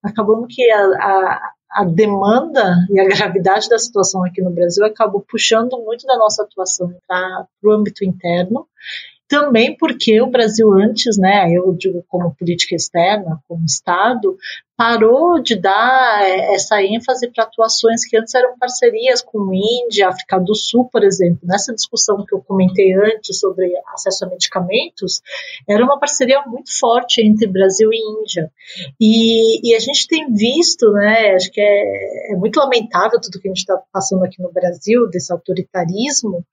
acabou que a demanda e a gravidade da situação aqui no Brasil acabou puxando muito da nossa atuação para o âmbito interno. Também porque o Brasil antes, né, eu digo como política externa, como Estado, parou de dar essa ênfase para atuações que antes eram parcerias com Índia, África do Sul, por exemplo. Nessa discussão que eu comentei antes sobre acesso a medicamentos, era uma parceria muito forte entre Brasil e Índia. E a gente tem visto, né, acho que é muito lamentável tudo que a gente está passando aqui no Brasil, desse autoritarismo,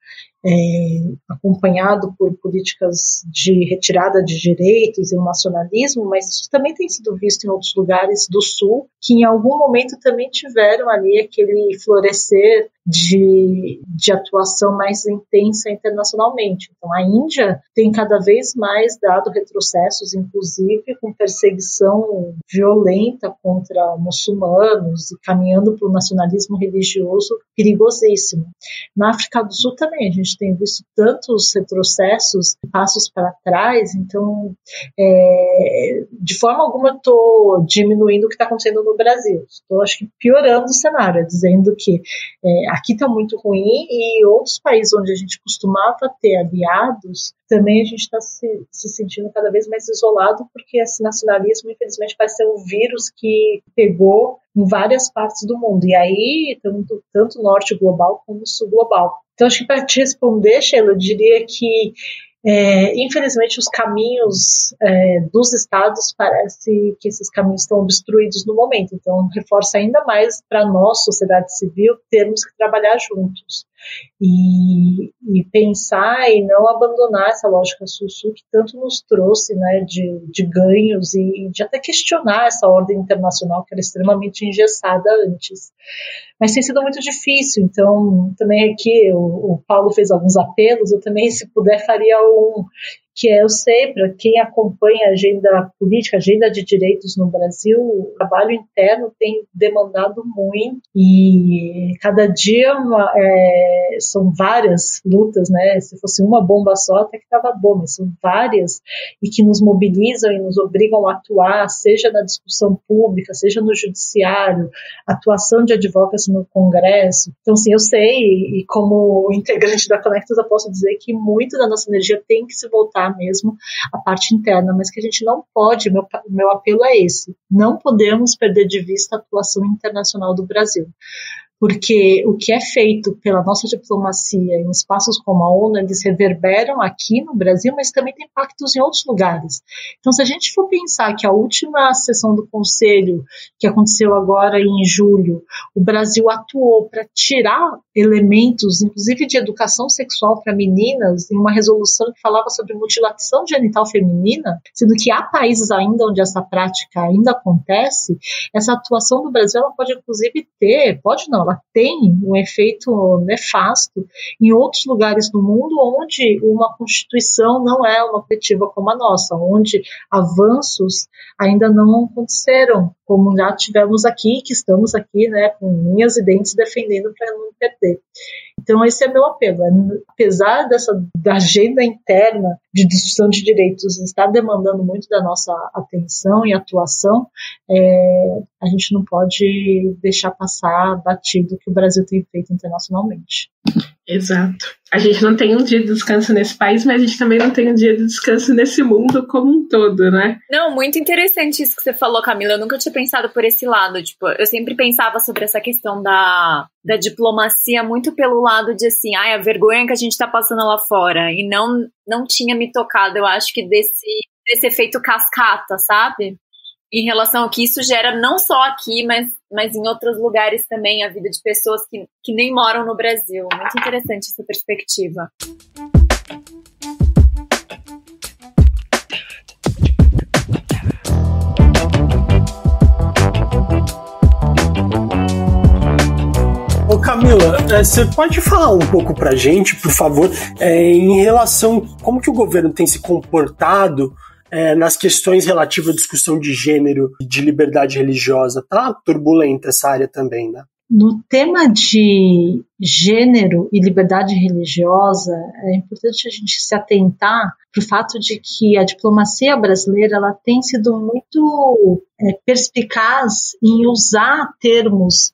acompanhado por políticas de retirada de direitos e um nacionalismo, mas isso também tem sido visto em outros lugares do Sul, que em algum momento também tiveram ali aquele florescer de atuação mais intensa internacionalmente. Então, a Índia tem cada vez mais dado retrocessos, inclusive com perseguição violenta contra muçulmanos e caminhando para o nacionalismo religioso perigosíssimo. Na África do Sul também, a gente tem visto tantos retrocessos, passos para trás, então, de forma alguma, eu estou diminuindo o que está acontecendo no Brasil. Estou, acho que, piorando o cenário, dizendo que aqui está muito ruim e outros países onde a gente costumava ter aliados, também a gente está se sentindo cada vez mais isolado, porque esse nacionalismo, infelizmente, vai ser um vírus que pegou em várias partes do mundo. E aí, tanto norte global como sul global. Então, acho que para te responder, Sheila, eu diria que infelizmente os caminhos dos estados, parece que esses caminhos estão obstruídos no momento, então reforça ainda mais para nós, sociedade civil, termos que trabalhar juntos e pensar e não abandonar essa lógica sul-sul que tanto nos trouxe, né, de ganhos e de até questionar essa ordem internacional que era extremamente engessada antes. Mas tem sido muito difícil, então também aqui o Paulo fez alguns apelos, eu também, se puder, faria que eu sei, para quem acompanha a agenda política, a agenda de direitos no Brasil, o trabalho interno tem demandado muito e cada dia são várias lutas, né? Se fosse uma bomba só, até que estava bom, mas são várias e que nos mobilizam e nos obrigam a atuar, seja na discussão pública, seja no judiciário, atuação de advocacy no Congresso. Então, sim, eu sei, e como integrante da Conectas, eu posso dizer que muito da nossa energia tem que se voltar mesmo à parte interna, mas que a gente não pode, meu apelo é esse, não podemos perder de vista a atuação internacional do Brasil. Porque o que é feito pela nossa diplomacia em espaços como a ONU, eles reverberam aqui no Brasil, mas também tem impactos em outros lugares. Então, se a gente for pensar que a última sessão do Conselho, que aconteceu agora em julho, o Brasil atuou para tirar elementos, inclusive de educação sexual para meninas, em uma resolução que falava sobre mutilação genital feminina, sendo que há países ainda onde essa prática ainda acontece, essa atuação do Brasil ela pode inclusive ter, ela tem um efeito nefasto em outros lugares do mundo onde uma Constituição não é uma coletiva como a nossa, onde avanços ainda não aconteceram, como já tivemos aqui, que estamos aqui, né, com unhas e dentes defendendo para não perder. Então esse é meu apelo, apesar da agenda interna de discussão de direitos estar demandando muito da nossa atenção e atuação, a gente não pode deixar passar batido o que o Brasil tem feito internacionalmente. Exato. A gente não tem um dia de descanso nesse país, mas a gente também não tem um dia de descanso nesse mundo como um todo, né? Não, muito interessante isso que você falou, Camila. Eu nunca tinha pensado por esse lado. Tipo, eu sempre pensava sobre essa questão da diplomacia muito pelo lado de, assim, a vergonha que a gente tá passando lá fora. E não tinha me tocado, eu acho que desse efeito cascata, sabe? Em relação ao que isso gera não só aqui, mas em outros lugares também, a vida de pessoas que nem moram no Brasil. Muito interessante essa perspectiva. Ô Camila, você pode falar um pouco pra gente, por favor, em relação a como que o governo tem se comportado nas questões relativas à discussão de gênero e de liberdade religiosa? Tá turbulenta essa área também, né? No tema de gênero e liberdade religiosa, é importante a gente se atentar para o fato de que a diplomacia brasileira ela tem sido muito perspicaz em usar termos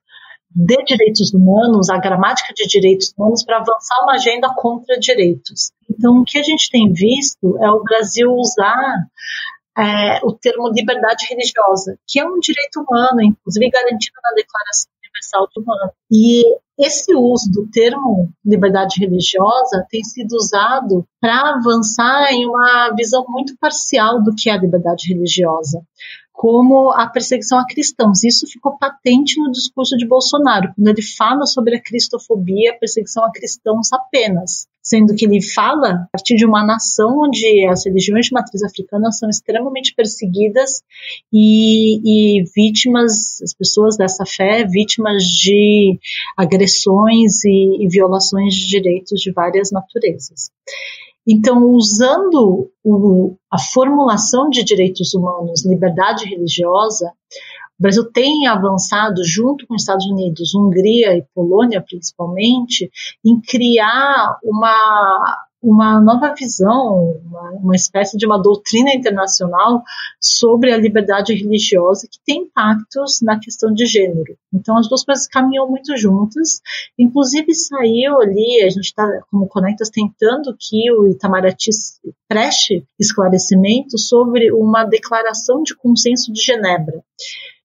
de direitos humanos, a gramática de direitos humanos, para avançar uma agenda contra direitos. Então, o que a gente tem visto é o Brasil usar o termo liberdade religiosa, que é um direito humano, inclusive garantido na Declaração Universal de Humanos. E esse uso do termo liberdade religiosa tem sido usado para avançar em uma visão muito parcial do que é a liberdade religiosa, como a perseguição a cristãos. Isso ficou patente no discurso de Bolsonaro, quando ele fala sobre a cristofobia, a perseguição a cristãos apenas, sendo que ele fala a partir de uma nação onde as religiões de matriz africana são extremamente perseguidas e vítimas, as pessoas dessa fé, vítimas de agressões e violações de direitos de várias naturezas. Então, usando a formulação de direitos humanos, liberdade religiosa, o Brasil tem avançado, junto com os Estados Unidos, Hungria e Polônia, principalmente, em criar uma nova visão, uma espécie de uma doutrina internacional sobre a liberdade religiosa que tem impactos na questão de gênero. Então, as duas coisas caminham muito juntas. Inclusive, saiu ali, a gente está, como Conectas, tentando que o Itamaraty preste esclarecimento sobre uma declaração de consenso de Genebra,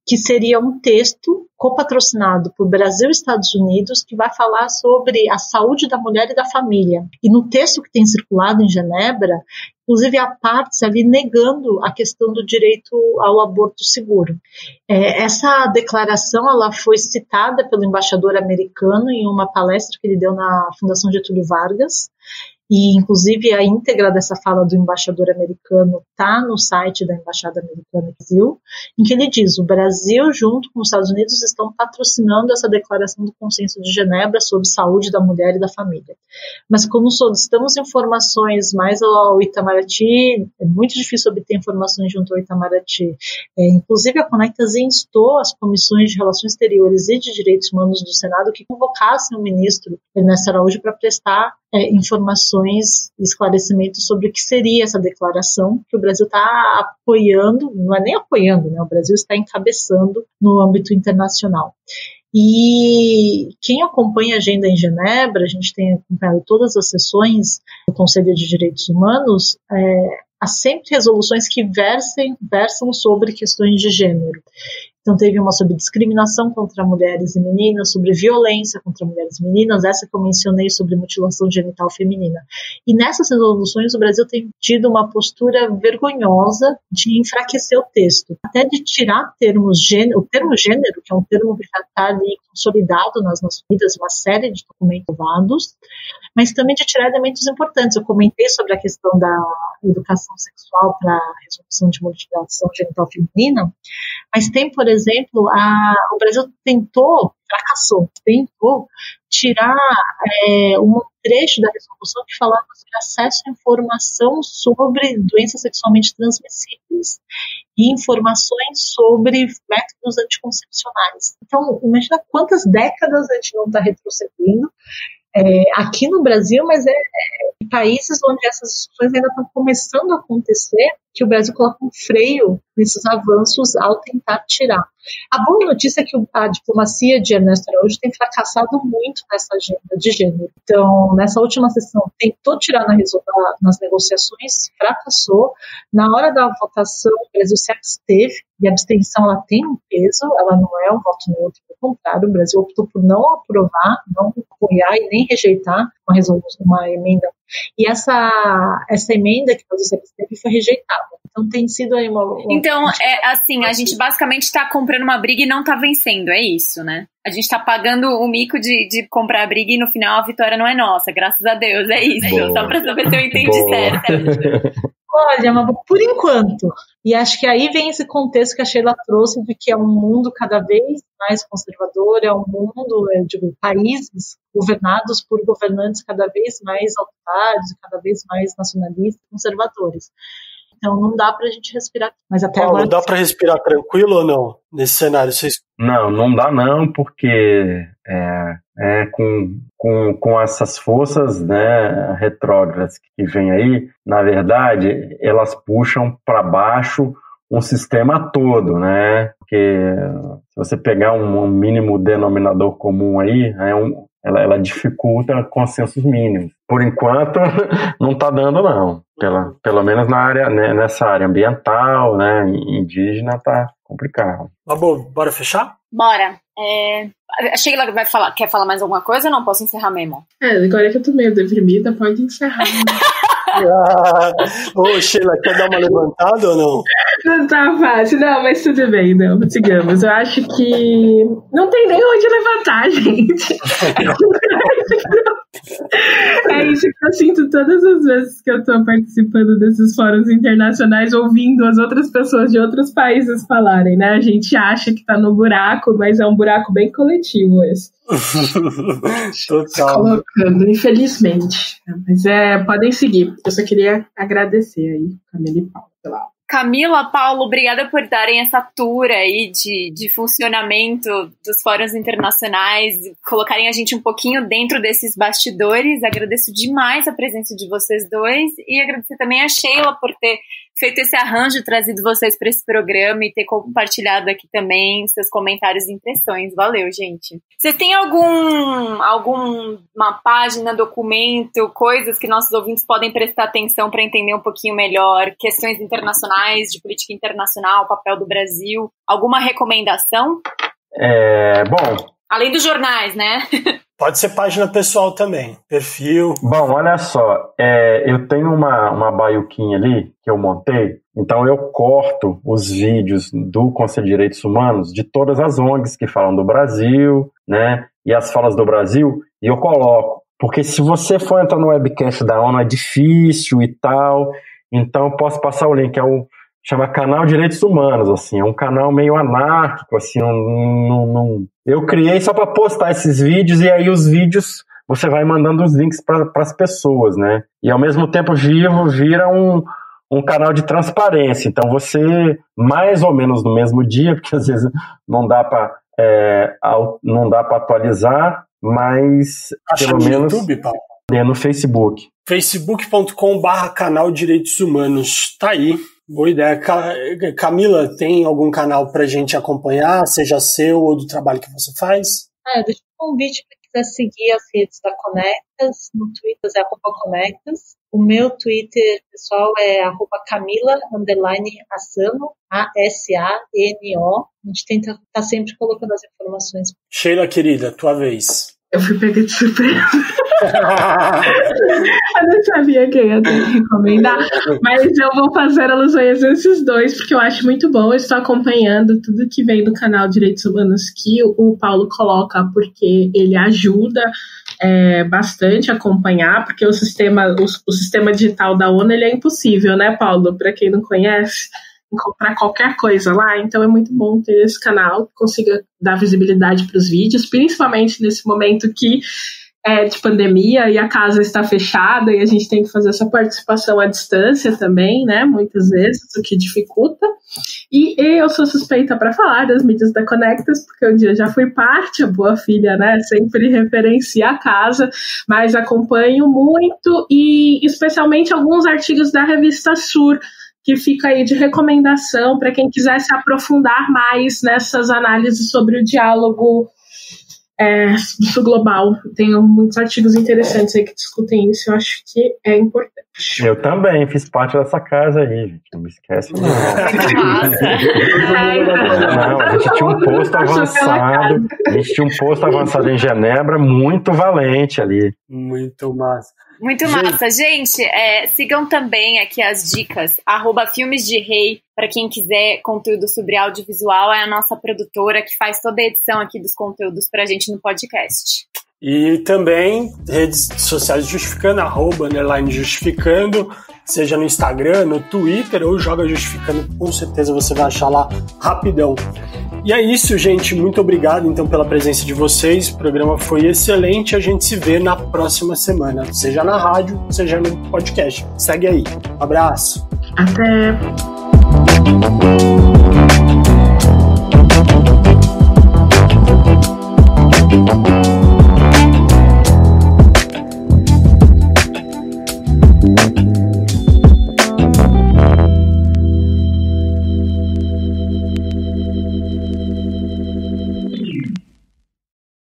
que seria um texto copatrocinado por Brasil e Estados Unidos, que vai falar sobre a saúde da mulher e da família. E no texto que tem circulado em Genebra, inclusive há partes ali negando a questão do direito ao aborto seguro. Essa declaração ela foi citada pelo embaixador americano em uma palestra que ele deu na Fundação Getúlio Vargas, e inclusive a íntegra dessa fala do embaixador americano está no site da Embaixada Americana no Brasil, em que ele diz: o Brasil, junto com os Estados Unidos, estão patrocinando essa declaração do Consenso de Genebra sobre saúde da mulher e da família. Mas como solicitamos informações mais ao Itamaraty, é muito difícil obter informações junto ao Itamaraty. Inclusive a Conectas instou as comissões de Relações Exteriores e de Direitos Humanos do Senado que convocassem o ministro Ernesto Araújo para prestar informações e esclarecimentos sobre o que seria essa declaração que o Brasil está apoiando, não é nem apoiando, né? O Brasil está encabeçando no âmbito internacional. E quem acompanha a agenda em Genebra, a gente tem acompanhado todas as sessões do Conselho de Direitos Humanos, há sempre resoluções que versam sobre questões de gênero. Então teve uma sobre discriminação contra mulheres e meninas, sobre violência contra mulheres e meninas, essa que eu mencionei sobre mutilação genital feminina. E nessas resoluções o Brasil tem tido uma postura vergonhosa de enfraquecer o texto, até de tirar o termo gênero, que é um termo que já está ali consolidado nas nossas vidas, uma série de documentos dados, mas também de tirar elementos importantes. Eu comentei sobre a questão da educação sexual para a resolução de mutilação genital feminina, mas tem, por exemplo, o Brasil fracassou, tentou tirar um trecho da resolução que falava sobre acesso à informação sobre doenças sexualmente transmissíveis e informações sobre métodos anticoncepcionais. Então, imagina quantas décadas a gente não está retrocedendo aqui no Brasil, mas em países onde essas discussões ainda estão começando a acontecer, que o Brasil coloca um freio nesses avanços ao tentar tirar. A boa notícia é que a diplomacia de Ernesto Araújo tem fracassado muito nessa agenda de gênero. Então, nessa última sessão, tentou tirar nas negociações, fracassou. Na hora da votação, o Brasil se absteve, e a abstenção ela tem um peso, ela não é um voto neutro, pelo contrário, o Brasil optou por não aprovar, não apoiar e nem rejeitar uma emenda. E essa emenda que o Brasil se absteve foi rejeitada. Então tem sido aí Então, a gente basicamente está comprando uma briga e não está vencendo, é isso, né? A gente está pagando o mico de comprar a briga e no final a vitória não é nossa, graças a Deus, é isso. Boa. Só para saber se eu entendi certo. Olha, mas por enquanto. E acho que aí vem esse contexto que a Sheila trouxe de que é um mundo cada vez mais conservador, é um mundo de países governados por governantes cada vez mais autoritários, cada vez mais nacionalistas, conservadores. Então não dá pra gente respirar. Mas até agora... Dá pra respirar tranquilo ou não? Nesse cenário? Não dá não, porque com essas forças, né, retrógradas que vem aí, na verdade, elas puxam para baixo um sistema todo, né? Porque se você pegar um mínimo denominador comum aí, ela dificulta consensos mínimos. Por enquanto, não está dando, não. Pelo menos nessa área ambiental, né, indígena, tá complicado. Tá bom, bora fechar? Bora. A Sheila quer falar mais alguma coisa ou não posso encerrar mesmo? Agora que eu tô meio deprimida, pode encerrar. Ô, Sheila, quer dar uma levantada ou não? Não tá fácil, não, mas tudo bem, não, sigamos. Eu acho que não tem nem onde levantar, gente. É isso que eu sinto todas as vezes que eu tô participando desses fóruns internacionais, ouvindo as outras pessoas de outros países falarem, né? A gente acha que tá no buraco, mas é um buraco bem coletivo esse. Total. Colocando, infelizmente. Mas podem seguir. Eu só queria agradecer aí, Camila e Paulo, sei lá. Camila, Paulo, obrigada por darem essa tour aí de funcionamento dos fóruns internacionais, colocarem a gente um pouquinho dentro desses bastidores. Agradeço demais a presença de vocês dois e agradecer também a Sheila por ter feito esse arranjo, trazido vocês para esse programa e ter compartilhado aqui também seus comentários e impressões. Valeu, gente. Vocês têm alguma página, documento, coisas que nossos ouvintes podem prestar atenção para entender um pouquinho melhor questões internacionais, de política internacional, o papel do Brasil? Alguma recomendação? Bom... Além dos jornais, né? Pode ser página pessoal também, perfil. Bom, olha só, eu tenho uma baiuquinha ali que eu montei, então eu corto os vídeos do Conselho de Direitos Humanos de todas as ONGs que falam do Brasil, né, e as falas do Brasil, e eu coloco porque se você for entrar no webcast da ONU é difícil e tal, então eu posso passar o link, chama Canal Direitos Humanos, assim, é um canal meio anárquico, assim, eu criei só para postar esses vídeos, e aí os vídeos você vai mandando os links para as pessoas, né? E ao mesmo tempo vira um canal de transparência. Então você, mais ou menos no mesmo dia, porque às vezes não dá para atualizar, mas pelo menos YouTube, Paulo? No Facebook. facebook.com/canal Direitos Humanos. Tá aí. Boa ideia. Camila, tem algum canal pra gente acompanhar, seja seu ou do trabalho que você faz? Deixa um convite para quem quiser seguir as redes da Conectas. No Twitter é @Conectas. O meu Twitter, pessoal, é @Camila_Assano, ASANO. A gente tenta estar sempre colocando as informações. Sheila, querida, tua vez. Eu fui pega de surpresa. Eu não sabia quem ia ter que recomendar, mas eu vou fazer alusões a esses dois, porque eu acho muito bom. Eu estou acompanhando tudo que vem do canal Direitos Humanos que o Paulo coloca, porque ele ajuda bastante a acompanhar, porque o sistema digital da ONU ele é impossível, né, Paulo? Para quem não conhece, encontrar qualquer coisa lá, então é muito bom ter esse canal que consiga dar visibilidade para os vídeos, principalmente nesse momento que de pandemia e a casa está fechada e a gente tem que fazer essa participação à distância também, né, muitas vezes, o que dificulta. E eu sou suspeita para falar das mídias da Conectas, porque um dia já fui parte, a boa filha, né, sempre referencia a casa, mas acompanho muito e especialmente alguns artigos da revista Sur, que fica aí de recomendação para quem quiser se aprofundar mais nessas análises sobre o diálogo global. Tenho muitos artigos interessantes aí que discutem isso, eu acho que é importante. Eu também fiz parte dessa casa aí, gente, não me esquece. Não, a gente tinha um posto avançado em Genebra, muito valente ali. Muito massa. Muito massa. Gente, sigam também aqui as dicas, @Filmes de Rei, para quem quiser conteúdo sobre audiovisual, é a nossa produtora que faz toda a edição aqui dos conteúdos pra gente no podcast. E também redes sociais justificando, @_justificando, seja no Instagram, no Twitter, ou joga justificando, com certeza você vai achar lá rapidão. E é isso, gente. Muito obrigado, então, pela presença de vocês. O programa foi excelente. A gente se vê na próxima semana, seja na rádio, seja no podcast. Segue aí. Um abraço. Até.